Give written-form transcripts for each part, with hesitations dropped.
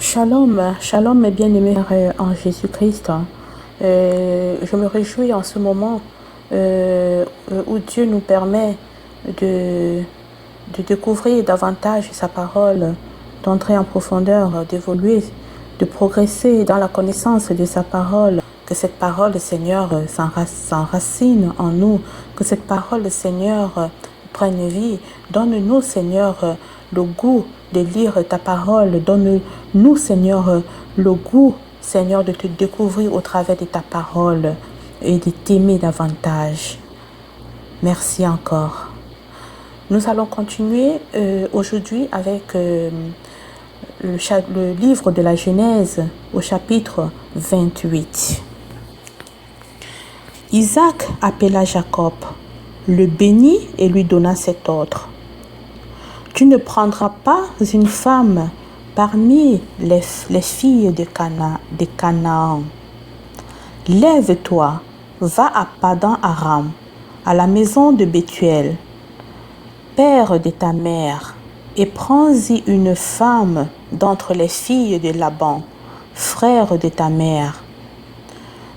Shalom, shalom mes bien-aimés en Jésus-Christ. Je me réjouis en ce moment où Dieu nous permet de, de découvrir davantage sa parole, d'entrer en profondeur, d'évoluer, de progresser dans la connaissance de sa parole. Que cette parole, Seigneur, s'enracine en nous, que cette parole, Seigneur, prenne vie. Donne-nous, Seigneur, le goût de lire ta parole. Donne-nous, Seigneur, le goût, Seigneur, de te découvrir au travers de ta parole et de t'aimer davantage. Merci encore. Nous allons continuer aujourd'hui avec le livre de la Genèse au chapitre 28. Isaac appela Jacob, le bénit et lui donna cet ordre. Tu ne prendras pas une femme parmi les filles de Canaan. Lève-toi, va à Padan Aram, à la maison de Bethuel, père de ta mère, et prends-y une femme d'entre les filles de Laban, frère de ta mère.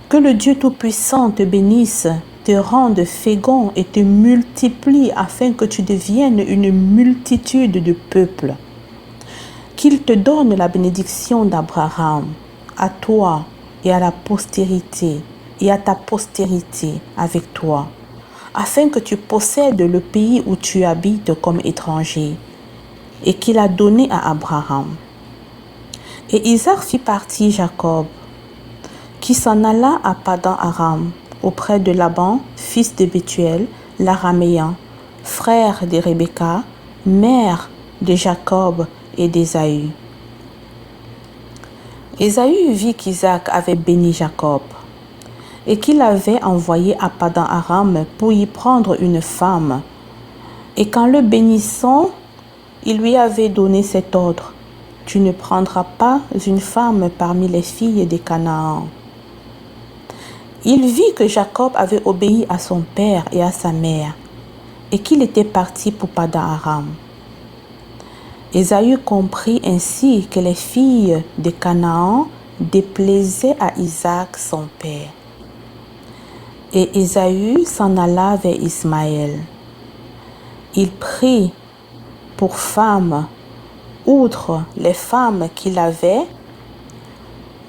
Que le Dieu Tout-Puissant te bénisse, te rende fécond et te multiplie afin que tu deviennes une multitude de peuples. Qu'il te donne la bénédiction d'Abraham, à toi et à la postérité, et à ta postérité avec toi, afin que tu possèdes le pays où tu habites comme étranger, et qu'il a donné à Abraham. Et Isaac fit partir Jacob, qui s'en alla à Padan Aram, auprès de Laban, fils de Bethuel, l'araméen, frère de Rebecca, mère de Jacob et d'Ésaü. Ésaü vit qu'Isaac avait béni Jacob et qu'il l'avait envoyé à Padan Aram pour y prendre une femme. Et qu'en le bénissant, il lui avait donné cet ordre: tu ne prendras pas une femme parmi les filles de Canaan. Il vit que Jacob avait obéi à son père et à sa mère, et qu'il était parti pour Padan Aram. Ésaü comprit ainsi que les filles de Canaan déplaisaient à Isaac son père. Et Ésaü s'en alla vers Ismaël. Il prit pour femme, outre les femmes qu'il avait,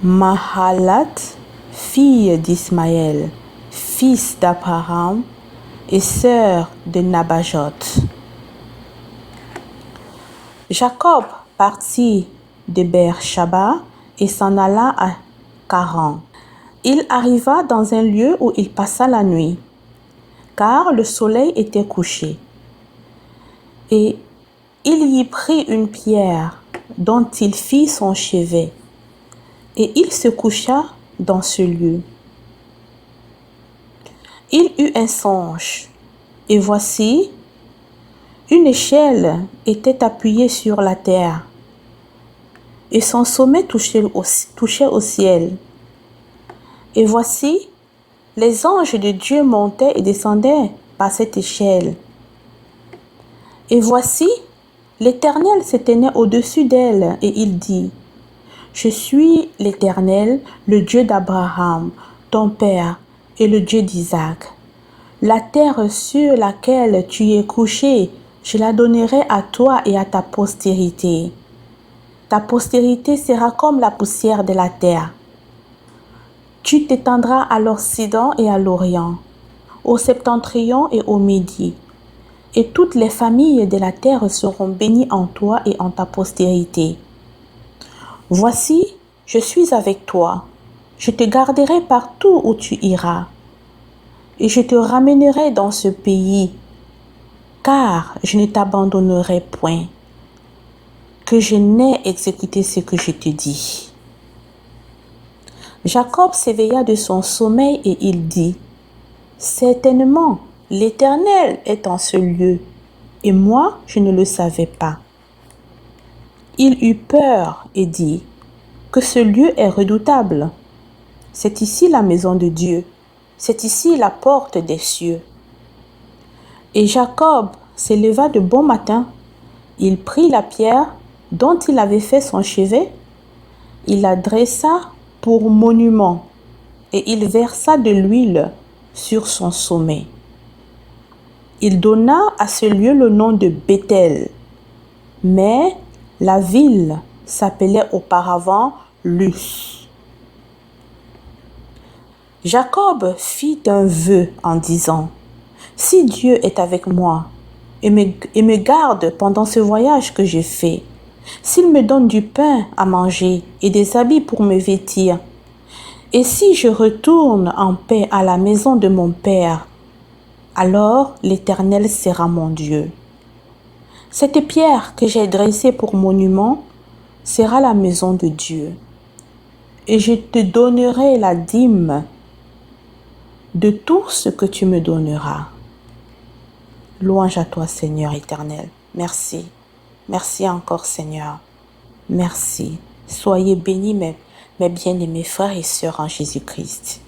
Mahalat, fille d'Ismaël, fils d'Abraham et sœur de Nabajot. Jacob partit de Beer-Sheba et s'en alla à Charan. Il arriva dans un lieu où il passa la nuit, car le soleil était couché. Et il y prit une pierre dont il fit son chevet, et il se coucha dans ce lieu. Il eut un songe, et voici, une échelle était appuyée sur la terre, et son sommet touchait au ciel. Et voici, les anges de Dieu montaient et descendaient par cette échelle. Et voici, l'Éternel se tenait au-dessus d'elle, et il dit: je suis l'Éternel, le Dieu d'Abraham, ton père, et le Dieu d'Isaac. La terre sur laquelle tu es couché, je la donnerai à toi et à ta postérité. Ta postérité sera comme la poussière de la terre. Tu t'étendras à l'Occident et à l'Orient, au Septentrion et au Midi. Et toutes les familles de la terre seront bénies en toi et en ta postérité. Voici, je suis avec toi. Je te garderai partout où tu iras. Et je te ramènerai dans ce pays, car je ne t'abandonnerai point, que je n'ai exécuté ce que je te dis. Jacob s'éveilla de son sommeil et il dit: certainement, l'Éternel est en ce lieu, et moi, je ne le savais pas. Il eut peur et dit: que ce lieu est redoutable. C'est ici la maison de Dieu, c'est ici la porte des cieux. Et Jacob se leva de bon matin, il prit la pierre dont il avait fait son chevet, Il la dressa pour monument et il versa de l'huile sur son sommet. Il donna à ce lieu le nom de Béthel, mais la ville s'appelait auparavant Luz. Jacob fit un vœu en disant: « Si Dieu est avec moi et me garde pendant ce voyage que j'ai fait, s'il me donne du pain à manger et des habits pour me vêtir, et si je retourne en paix à la maison de mon père, alors l'Éternel sera mon Dieu. Cette pierre que j'ai dressée pour monument sera la maison de Dieu, et je te donnerai la dîme de tout ce que tu me donneras. » Louange à toi, Seigneur éternel. Merci. Merci encore, Seigneur. Merci. Soyez bénis, mes bien-aimés frères et sœurs en Jésus-Christ.